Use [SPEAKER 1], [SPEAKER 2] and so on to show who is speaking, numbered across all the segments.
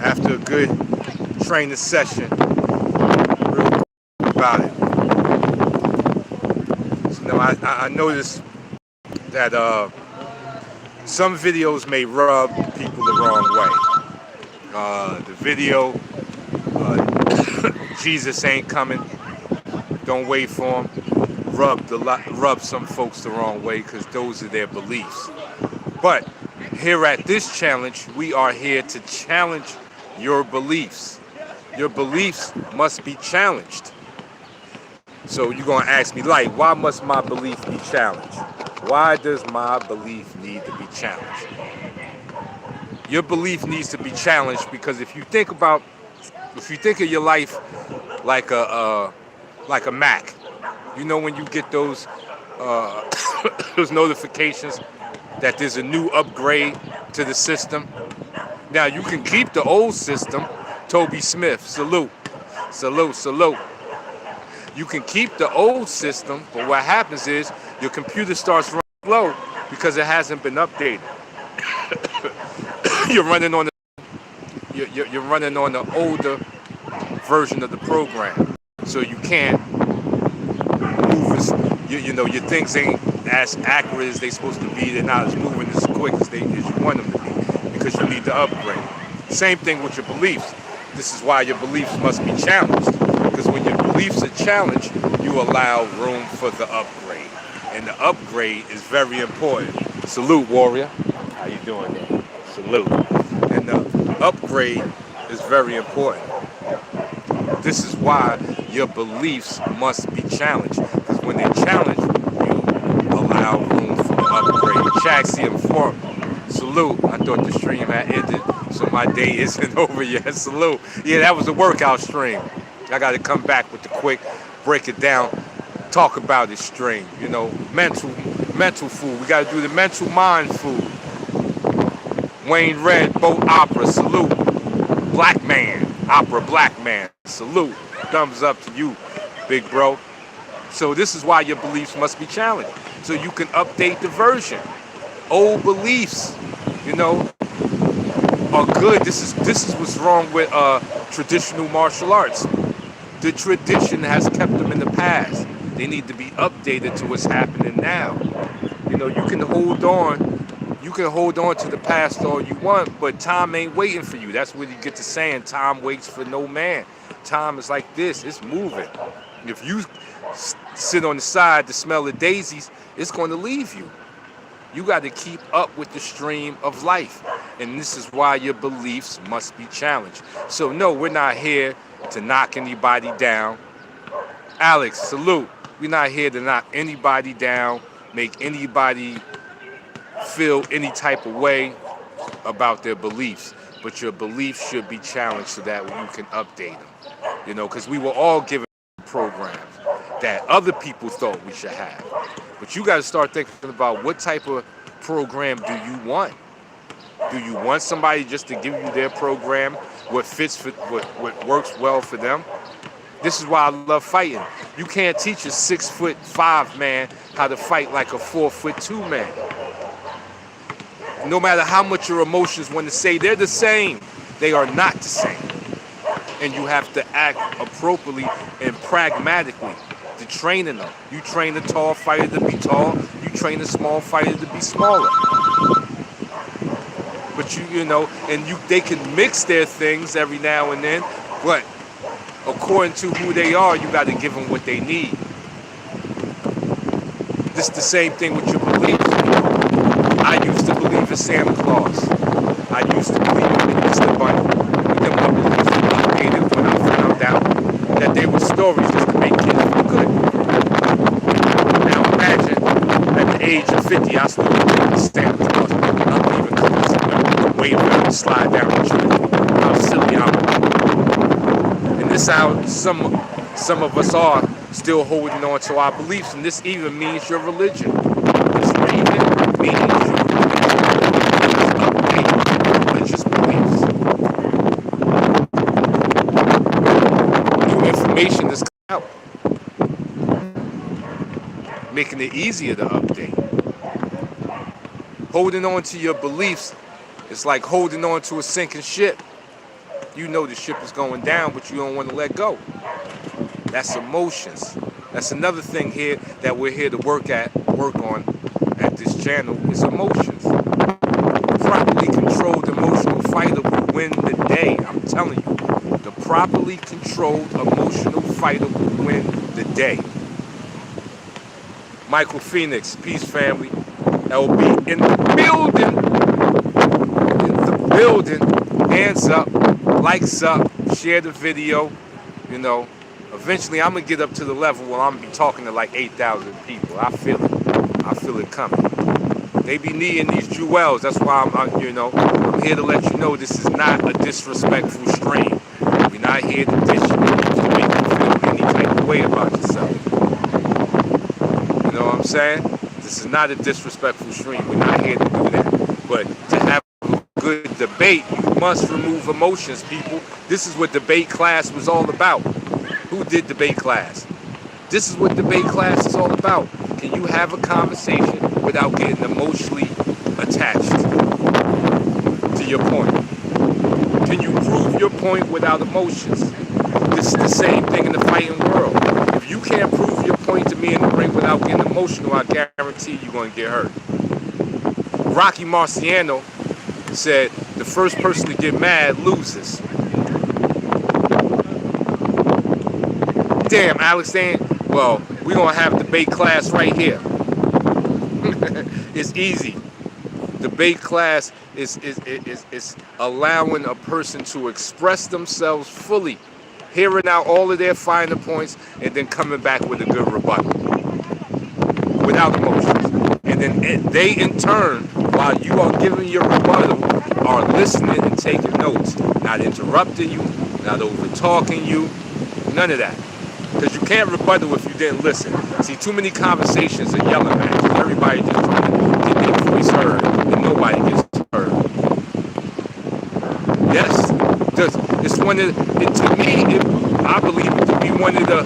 [SPEAKER 1] after a good training session. Real about it. So now I noticed that some videos may rub people the wrong way. The video, Jesus ain't coming, don't wait for him, rub some folks the wrong way because those are their beliefs. But here at this challenge, we are here to challenge your beliefs. Your beliefs must be challenged. So you're going to ask me, like, why must my belief be challenged? Why does my belief need to be challenged? Your belief needs to be challenged because if you think of your life like a Mac, you know when you get those those notifications that there's a new upgrade to the system. Now you can keep the old system. Toby Smith, salute, salute, salute. You can keep the old system, but what happens is your computer starts running slow because it hasn't been updated. you're running on you're running on the older version of the program, so you can't move as your things ain't as accurate as they supposed to be. They're not as moving as quick as you want them to be because you need to upgrade. Same thing with your beliefs. This is why your beliefs must be challenged, because when your beliefs are challenged, you allow room for the upgrade, and the upgrade is very important. Salute, warrior. How you doing there? Salute. And the upgrade is very important. This is why your beliefs must be challenged, because when they're challenged, you allow room for the upgrade. Chaxi informed. Salute. I thought the stream had ended, so my day isn't over yet. Salute. Yeah, that was a workout stream. I got to come back with the quick, break it down, talk about it stream. Mental food. We got to do the mental mind food. Wayne Red, Boat Opera. Salute. Black Man. Opera Black Man. Salute. Thumbs up to you, big bro. So this is why your beliefs must be challenged, so you can update the version. Old beliefs, are good. This is what's wrong with traditional martial arts. The tradition has kept them in the past. They need to be updated to what's happening now. You can hold on. You can hold on to the past all you want, but time ain't waiting for you. That's where you get to saying time waits for no man. Time is like this. It's moving. If you sit on the side to smell the daisies, it's going to leave you. You got to keep up with the stream of life. And this is why your beliefs must be challenged. So no, we're not here to knock anybody down. Alex, salute. We're not here to knock anybody down, make anybody feel any type of way about their beliefs. But your beliefs should be challenged so that you can update them. Because we were all given programs that other people thought we should have. But you got to start thinking about what type of program do you want? Do you want somebody just to give you their program, what fits for what works well for them? This is why I love fighting. You can't teach a 6'5" man how to fight like a 4'2" man. No matter how much your emotions want to say they're the same, they are not the same. And you have to act appropriately and pragmatically to training them. You train a tall fighter to be tall. You train a small fighter to be smaller. But they can mix their things every now and then. But according to who they are, you got to give them what they need. This is the same thing with your beliefs. I used to believe in Santa Claus. I used to believe in the Easter Bunny. But then my beliefs were updated when I found out that they were stories just to make kids feel good. Now imagine, at the age of 50, I still believe in Santa Claus. I believe in cookies. Wait for them to slide down the tree. How silly I am. And this is how some of us are still holding on to our beliefs, and this even means your religion. This even means your religious beliefs. New information is coming out, making it easier to update. Holding on to your beliefs is like holding on to a sinking ship. You know the ship is going down, but you don't want to let go. That's emotions. That's another thing here that we're here to work on at this channel is emotions. Properly controlled emotional fighter will win the day. I'm telling you, the properly controlled emotional fighter will win the day. Michael Phoenix, peace family. LB in the building. In the building. Hands up, likes up, share the video. You know, eventually I'm gonna get up to the level where I'm gonna be talking to like 8,000 people. I feel it. I feel it coming. They be needing these jewels. That's why I'm here to let you know this is not a disrespectful stream. We're not here to dish you to make you feel any type of way about yourself. You know what I'm saying? This is not a disrespectful stream. We're not here to do that. But to have a good debate, you must remove emotions, people. This is what debate class was all about. Who did debate class? This is what debate class is all about. Can you have a conversation without getting emotionally attached to your point? Can you prove your point without emotions? This is the same thing in the fighting world. If you can't prove your point to me in the ring without getting emotional, I guarantee you're going to get hurt. Rocky Marciano said the first person to get mad loses. Damn, Alex, well, we're going to have debate class right here. It's easy. Debate class is allowing a person to express themselves fully, hearing out all of their finer points, and then coming back with a good rebuttal without emotions. And then they, in turn, while you are giving your rebuttal, are listening and taking notes, not interrupting you, not over-talking you, none of that. Because you can't rebuttal if you didn't listen. See, too many conversations are yelling matches. Everybody just trying to get their voice heard, and nobody gets heard. Yes, it's one of to me, I believe it to be one of the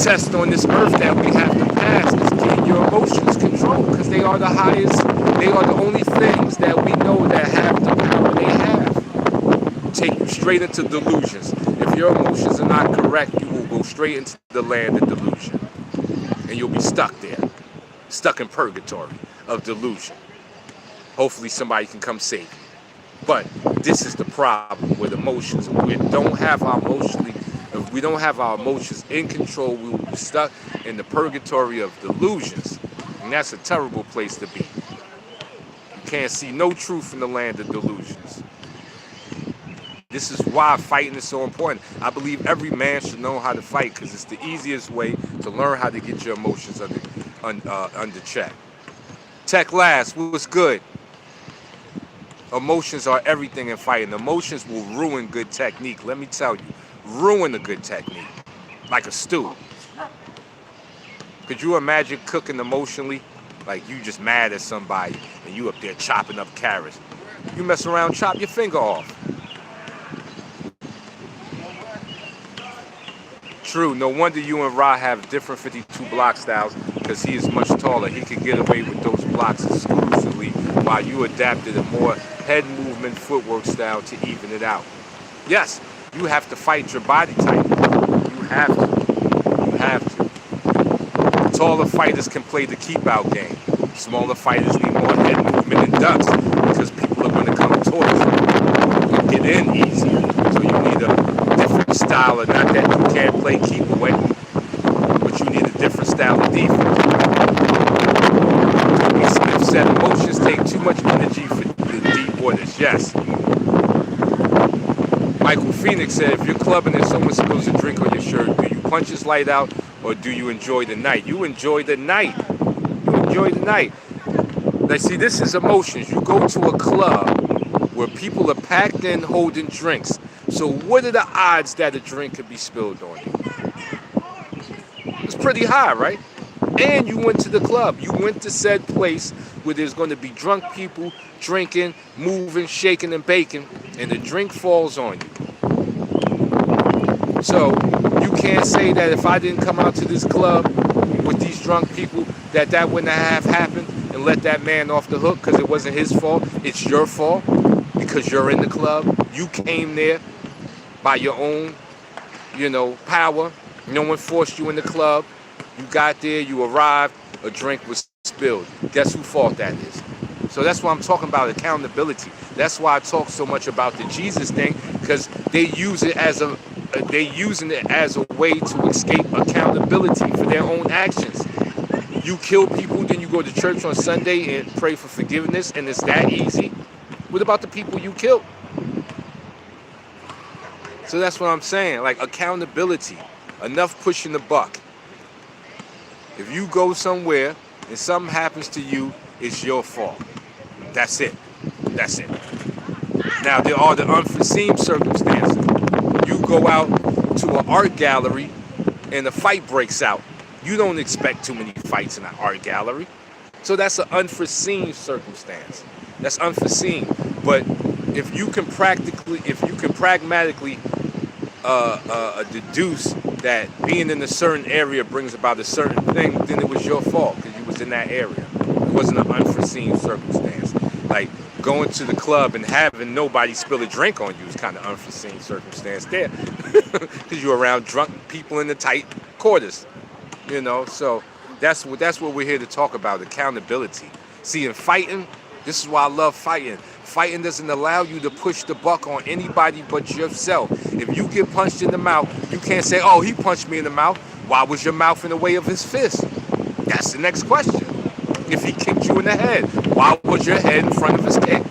[SPEAKER 1] tests on this earth that we have to pass is getting your emotions controlled, because they are the highest, they are the only things that we know that have the power they have. Take you straight into delusions. If your emotions are not correct, you will go straight into the land of delusion. And you'll be stuck there. Stuck in purgatory of delusion. Hopefully somebody can come save you. But this is the problem with emotions. If we don't have our emotions in control, we will be stuck in the purgatory of delusions. And that's a terrible place to be. You can't see no truth in the land of delusions. This is why fighting is so important. I believe every man should know how to fight, because it's the easiest way to learn how to get your emotions under check. Tech Last, what's good? Emotions are everything in fighting. Emotions will ruin good technique. Let me tell you, ruin a good technique, like a stew. Could you imagine cooking emotionally? Like you just mad at somebody and you up there chopping up carrots. You mess around, chop your finger off. True, no wonder you and Ra have different 52 block styles, because he is much taller. He could get away with those blocks exclusively, while you adapted a more head movement footwork style to even it out. Yes, you have to fight your body type. You have to. You have to. Taller fighters can play the keep out game. Smaller fighters need more head movement and ducks, because people are going to come towards you. You get in easier. So you need a different style, or not that you can't play keep away, but you need a different style of defense. Toby Smith said emotions take too much energy for the deep waters. Yes. Michael Phoenix said, if you're clubbing and someone spills a drink on your shirt, do you punch his light out, or do you enjoy the night? You enjoy the night. You enjoy the night. Now see, this is emotions. You go to a club where people are packed in holding drinks. So what are the odds that a drink could be spilled on you? It's pretty high, right? And you went to the club. You went to said place where there's going to be drunk people drinking, moving, shaking, and baking, and the drink falls on you. So you can't say that if I didn't come out to this club with these drunk people, that wouldn't have happened, and let that man off the hook because it wasn't his fault. It's your fault. because you're in the club. You came there by your own, power. No one forced you in the club. You got there, you arrived, a drink was spilled. Guess whose fault that is? So that's why I'm talking about accountability. That's why I talk so much about the Jesus thing, because they using it as a way to escape accountability for their own actions. You kill people, then you go to church on Sunday and pray for forgiveness, and it's that easy. What about the people you killed? So that's what I'm saying. Like, accountability, enough pushing the buck. If you go somewhere and something happens to you, it's your fault. That's it. That's it. Now, there are the unforeseen circumstances. You go out to an art gallery and a fight breaks out. You don't expect too many fights in an art gallery. So that's an unforeseen circumstance. That's unforeseen. But if you can pragmatically deduce that being in a certain area brings about a certain thing, then it was your fault because you was in that area. It wasn't an unforeseen circumstance. Like going to the club and having nobody spill a drink on you is kind of unforeseen circumstance there, because you're around drunk people in the tight quarters. So that's what we're here to talk about: accountability. See, in fighting, this is why I love fighting. Fighting doesn't allow you to push the buck on anybody but yourself. If you get punched in the mouth, you can't say, "Oh, he punched me in the mouth. Why was your mouth in the way of his fist?" That's the next question. If he kicked you in the head, why was your head in front of his kick?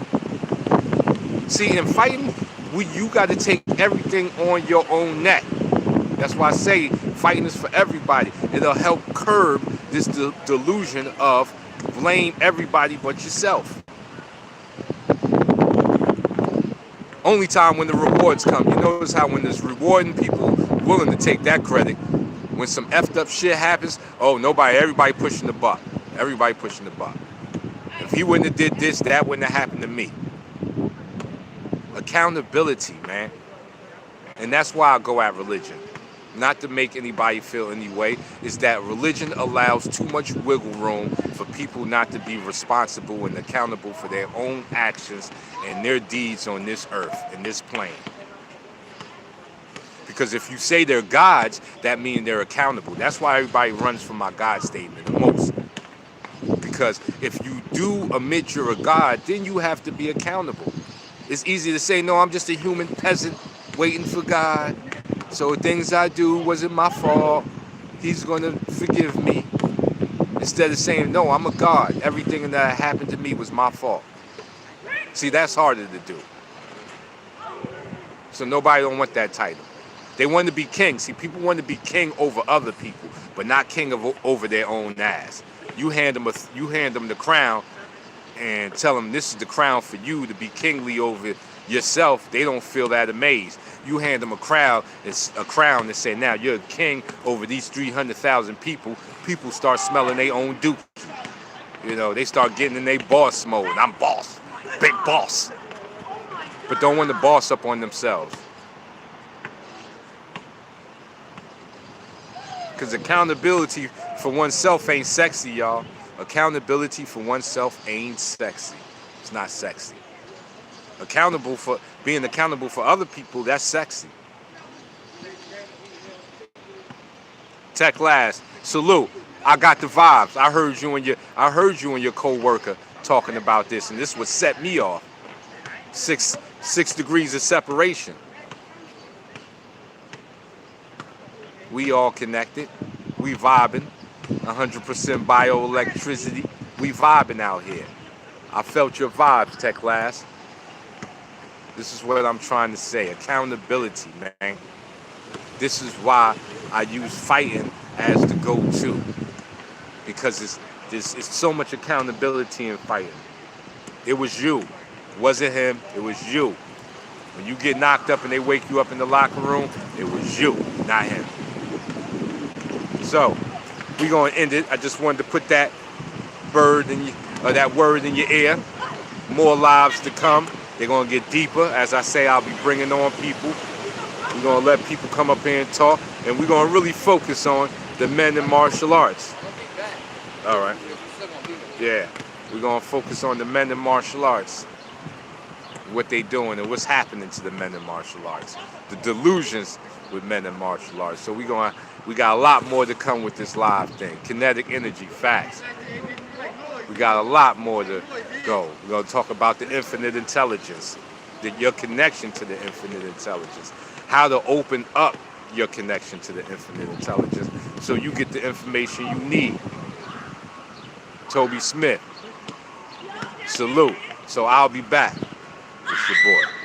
[SPEAKER 1] See, in fighting, you got to take everything on your own neck. That's why I say fighting is for everybody. It'll help curb this delusion of blame everybody but yourself. Only time when the rewards come. You notice how when there's rewarding, people willing to take that credit. When some effed up shit happens, everybody pushing the buck. Everybody pushing the buck. If he wouldn't have did this, that wouldn't have happened to me. Accountability, man. And that's why I go at religion. Not to make anybody feel any way, is that religion allows too much wiggle room for people not to be responsible and accountable for their own actions and their deeds on this earth, in this plane. Because if you say they're gods, that means they're accountable. That's why everybody runs from my God statement the most. Because if you do admit you're a god, then you have to be accountable. It's easy to say, no, I'm just a human peasant waiting for God. So things I do wasn't my fault. He's going to forgive me. Instead of saying, no, I'm a god. Everything that happened to me was my fault. See, that's harder to do. So nobody don't want that title. They want to be king. See, people want to be king over other people, but not king over their own ass. You hand them the crown and tell them this is the crown for you to be kingly over yourself. They don't feel that amazed. You hand them a crown and say, now you're a king over these 300,000 people. People start smelling their own dookie. They start getting in their boss mode. I'm boss, big boss. But don't want to boss up on themselves. Because accountability for oneself ain't sexy, y'all. Accountability for oneself ain't sexy. It's not sexy. Being accountable for other people, that's sexy. Tech Last, salute. I got the vibes. I heard you and your co-worker talking about this, and this would set me off. Six degrees of separation. We all connected. We vibing. 100% bioelectricity. We vibing out here. I felt your vibes, Tech Last. This is what I'm trying to say. Accountability, man. This is why I use fighting as the go-to. Because it's so much accountability in fighting. It was you. It wasn't him. It was you. When you get knocked up and they wake you up in the locker room, it was you, not him. So, we're going to end it. I just wanted to put that word in your ear. More lives to come. They're going to get deeper. As I say, I'll be bringing on people. We're going to let people come up here and talk. And we're going to really focus on the men in martial arts. All right. Yeah. We're going to focus on the men in martial arts. what they doing and what's happening to the men in martial arts, the delusions with men in martial arts. So we got a lot more to come with this live thing. Kinetic energy, facts. We got a lot more to go. We're gonna talk about the infinite intelligence, your connection to the infinite intelligence, how to open up your connection to the infinite intelligence so you get the information you need. Toby Smith, salute. So I'll be back. It's your boy.